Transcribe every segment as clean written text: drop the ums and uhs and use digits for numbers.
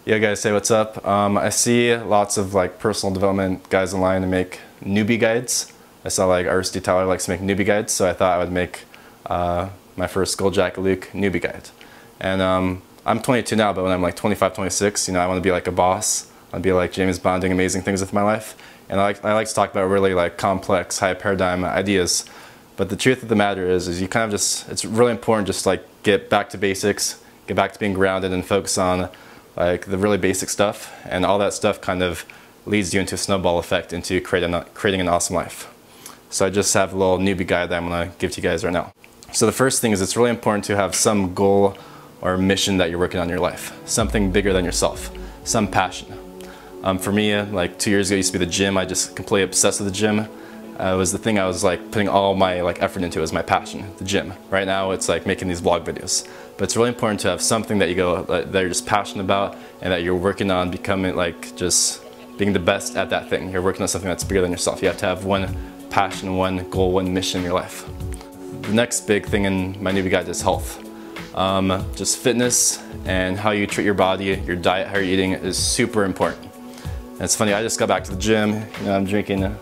Yo guys, say what's up. I see lots of like personal development guys online who make newbie guides. I saw like RSD Tyler likes to make newbie guides, so I thought I would make my first GoldJacketLuke newbie guide. And I'm 22 now, but when I'm like 25, 26, you know, I want to be like a boss. I want to be like James Bond, doing amazing things with my life. And I like to talk about really like complex, high paradigm ideas. But the truth of the matter is you kind of just, it's really important just like get back to basics, get back to being grounded and focus on like the really basic stuff, and all that stuff kind of leads you into a snowball effect into creating an awesome life. So I just have a little newbie guide that I'm going to give to you guys right now. So the first thing is it's really important to have some goal or mission that you're working on in your life, something bigger than yourself, some passion. For me, like 2 years ago, it used to be the gym. I just completely obsessed with the gym. It was the thing I was like putting all my effort into. It was my passion, the gym. Right now it's like making these vlog videos. But it's really important to have something that that you're just passionate about and that you're working on becoming like just being the best at that thing. You're working on something that's bigger than yourself. You have to have one passion, one goal, one mission in your life. The next big thing in my newbie guide is health. Just fitness and how you treat your body, your diet, how you're eating is super important. And it's funny, I just got back to the gym. You know, I'm drinking a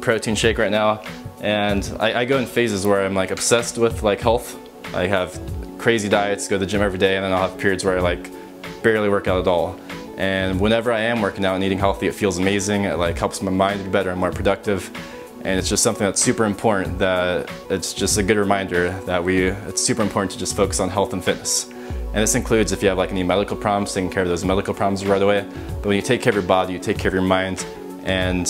protein shake right now, and I go in phases where I'm like obsessed with like health. I have crazy diets, go to the gym every day, and then I'll have periods where I like barely work out at all. And whenever I am working out and eating healthy, it feels amazing. It like helps my mind be better and more productive. And it's just something that's super important, that it's just a good reminder that it's super important to just focus on health and fitness. And this includes if you have like any medical problems, taking care of those medical problems right away. But when you take care of your body, you take care of your mind, and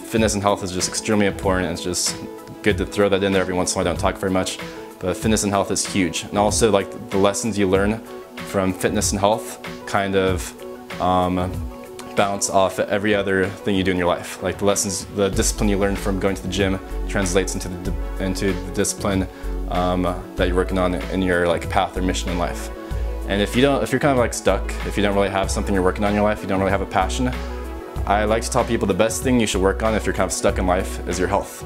fitness and health is just extremely important. It's just good to throw that in there every once in a while. I don't talk very much, but fitness and health is huge. And also like the lessons you learn from fitness and health kind of bounce off every other thing you do in your life. Like the lessons, the discipline you learn from going to the gym translates into the discipline that you're working on in your like path or mission in life. And if you're kind of like stuck, if you don't really have something you're working on in your life, you don't really have a passion, I like to tell people the best thing you should work on if you're kind of stuck in life is your health.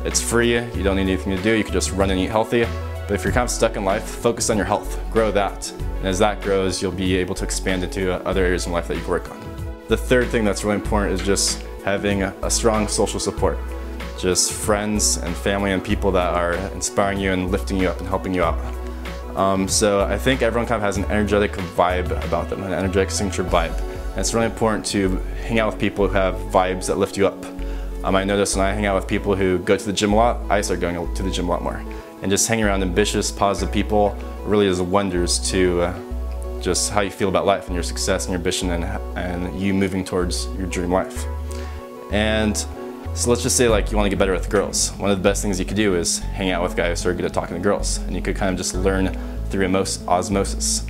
It's free, you don't need anything to do, you can just run and eat healthy. But if you're kind of stuck in life, focus on your health, grow that. And as that grows, you'll be able to expand into other areas in life that you can work on. The third thing that's really important is just having a strong social support. Just friends and family and people that are inspiring you and lifting you up and helping you out. So I think everyone kind of has an energetic vibe about them, an energetic signature vibe. And it's really important to hang out with people who have vibes that lift you up. I notice when I hang out with people who go to the gym a lot, I start going to the gym a lot more. And just hanging around ambitious, positive people really does wonders to just how you feel about life and your success and your ambition and you moving towards your dream life. And so let's just say like you want to get better with girls. One of the best things you could do is hang out with guys who are good at talking to girls, and you could kind of just learn through osmosis.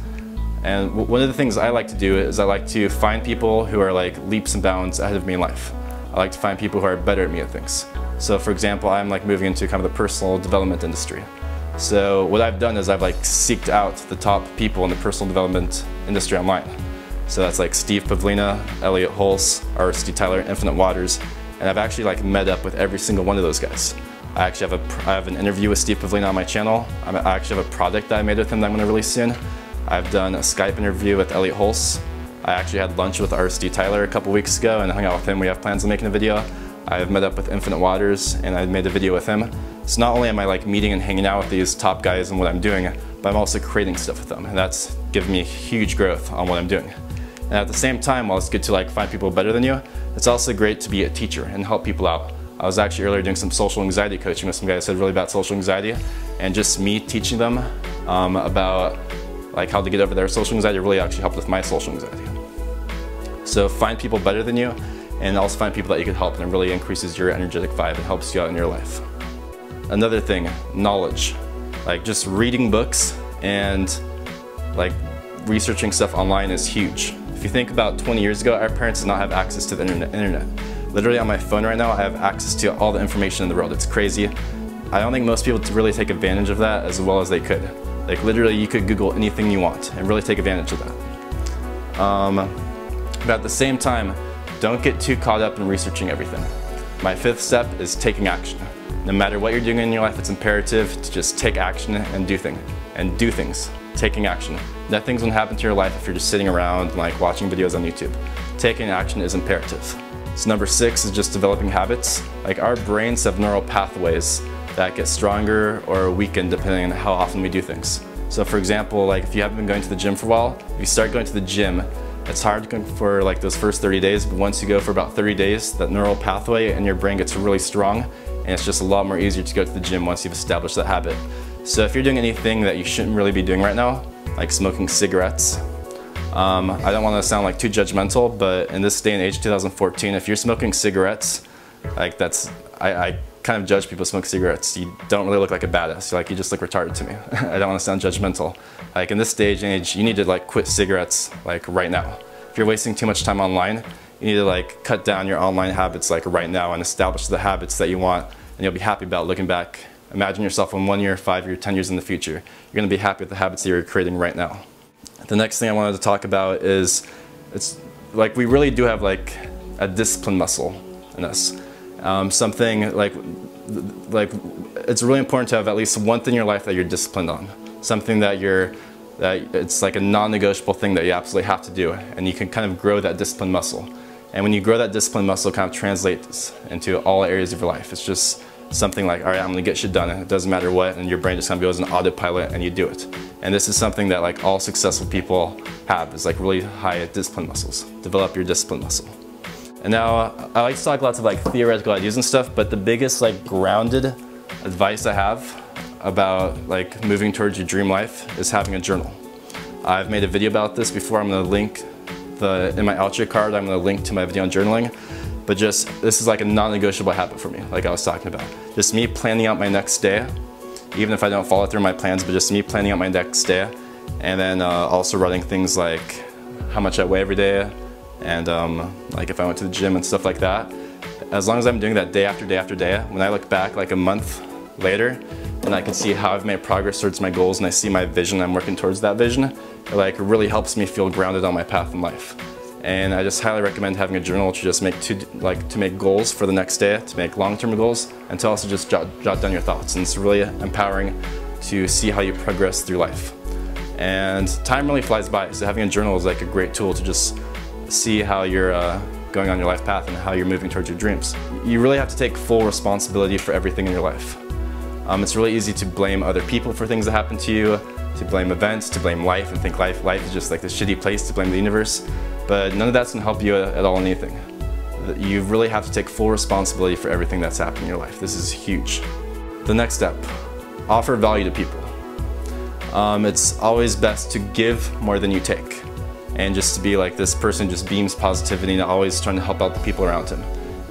And one of the things I like to do is I like to find people who are like leaps and bounds ahead of me in life. I like to find people who are better at me at things. So for example, I'm like moving into kind of the personal development industry. So what I've done is I've like seeked out the top people in the personal development industry online. So that's like Steve Pavlina, Elliot Hulse, RSD Tyler, Infinite Waters, and I've actually like met up with every single one of those guys. I have an interview with Steve Pavlina on my channel. I actually have a product that I made with him that I'm going to release soon. I've done a Skype interview with Elliot Hulse. I actually had lunch with RSD Tyler a couple weeks ago and hung out with him. We have plans on making a video. I've met up with Infinite Waters and I made a video with him. So not only am I like meeting and hanging out with these top guys and what I'm doing, but I'm also creating stuff with them. And that's given me huge growth on what I'm doing. And at the same time, while it's good to like find people better than you, it's also great to be a teacher and help people out. I was actually earlier doing some social anxiety coaching with some guys who had really bad social anxiety, and just me teaching them about like how to get over their social anxiety really actually helped with my social anxiety. So find people better than you, and also find people that you can help, and it really increases your energetic vibe and helps you out in your life. Another thing, knowledge. Like just reading books and like researching stuff online is huge. If you think about 20 years ago, our parents did not have access to the internet. Literally on my phone right now, I have access to all the information in the world. It's crazy. I don't think most people really take advantage of that as well as they could. Like literally you could Google anything you want and really take advantage of that. But at the same time, don't get too caught up in researching everything. My fifth step is taking action. No matter what you're doing in your life, it's imperative to just take action and do things. taking action. Nothing's gonna happen to your life if you're just sitting around and like watching videos on YouTube. Taking action is imperative. So number 6 is just developing habits. Like our brains have neural pathways that get stronger or weakened depending on how often we do things. So for example, like if you haven't been going to the gym for a while, if you start going to the gym, it's hard for like those first 30 days, but once you go for about 30 days, that neural pathway in your brain gets really strong, and it's just a lot more easier to go to the gym once you've established that habit. So if you're doing anything that you shouldn't really be doing right now, like smoking cigarettes, I don't want to sound like too judgmental, but in this day and age, 2014, if you're smoking cigarettes, like I kind of judge people who smoke cigarettes. You don't really look like a badass. Like you just look retarded to me. I don't want to sound judgmental. Like in this stage and age, you need to like quit cigarettes like right now. If you're wasting too much time online, you need to like cut down your online habits like right now and establish the habits that you want, and you'll be happy about looking back. Imagine yourself in 1 year, 5 years, 10 years in the future. You're going to be happy with the habits that you're creating right now. The next thing I wanted to talk about is, it's like we really do have like a discipline muscle in us. Something like it's really important to have at least one thing in your life that you're disciplined on. Something that it's like a non-negotiable thing that you absolutely have to do, and you can kind of grow that discipline muscle. And when you grow that discipline muscle, it kind of translates into all areas of your life. It's just something like, all right, I'm gonna get shit done, and it doesn't matter what, and your brain just kind of goes in autopilot and you do it. And this is something that like all successful people have, is like really high discipline muscles. Develop your discipline muscle. And now I like to talk lots of like theoretical ideas and stuff, but the biggest like grounded advice I have about like moving towards your dream life is having a journal. I've made a video about this before. I'm gonna link in my outro card, I'm gonna link to my video on journaling. But just, this is like a non-negotiable habit for me, like I was talking about. Just me planning out my next day, even if I don't follow through my plans, but just me planning out my next day. And then also writing things like how much I weigh every day, and like if I went to the gym and stuff like that. As long as I'm doing that day after day after day, when I look back like a month later, and I can see how I've made progress towards my goals, and I see my vision, I'm working towards that vision, it like really helps me feel grounded on my path in life. And I just highly recommend having a journal to just to make goals for the next day, to make long-term goals, and to also just jot down your thoughts. And it's really empowering to see how you progress through life. And time really flies by, so having a journal is like a great tool to just see how you're going on your life path and how you're moving towards your dreams. You really have to take full responsibility for everything in your life. It's really easy to blame other people for things that happen to you, to blame events, to blame life, and think life is just like this shitty place, to blame the universe. But none of that's going to help you at all in anything. You really have to take full responsibility for everything that's happened in your life. This is huge. The next step, offer value to people. It's always best to give more than you take. And just to be like this person just beams positivity and always trying to help out the people around him.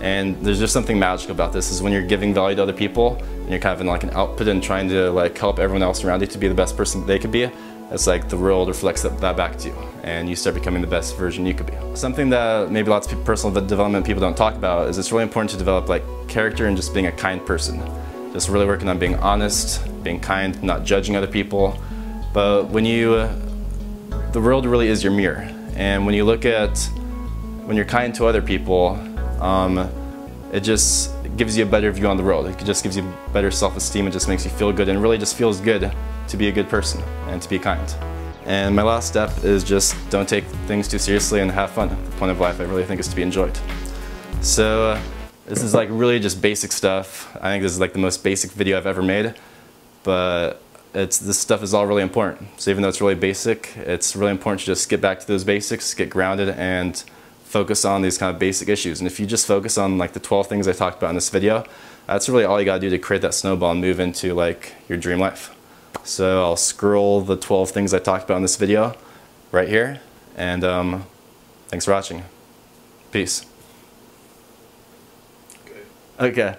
And there's just something magical about this, is when you're giving value to other people and you're kind of in like an output and trying to like help everyone else around you to be the best person that they could be, it's like the world reflects that back to you, and you start becoming the best version you could be. Something that maybe lots of personal development people don't talk about is it's really important to develop like character and just being a kind person. Just really working on being honest, being kind, not judging other people. But when the world really is your mirror, and when you're kind to other people, it just gives you a better view on the world. It just gives you better self-esteem. It just makes you feel good, and really just feels good to be a good person and to be kind. And my last step is just don't take things too seriously and have fun. The point of life, I really think, is to be enjoyed. So this is like really just basic stuff. I think this is like the most basic video I've ever made, but this stuff is all really important. So even though it's really basic, it's really important to just get back to those basics, get grounded, and focus on these kind of basic issues. And if you just focus on like the 12 things I talked about in this video, that's really all you gotta do to create that snowball and move into like your dream life. So I'll scroll the 12 things I talked about in this video right here, and thanks for watching. Peace. Okay.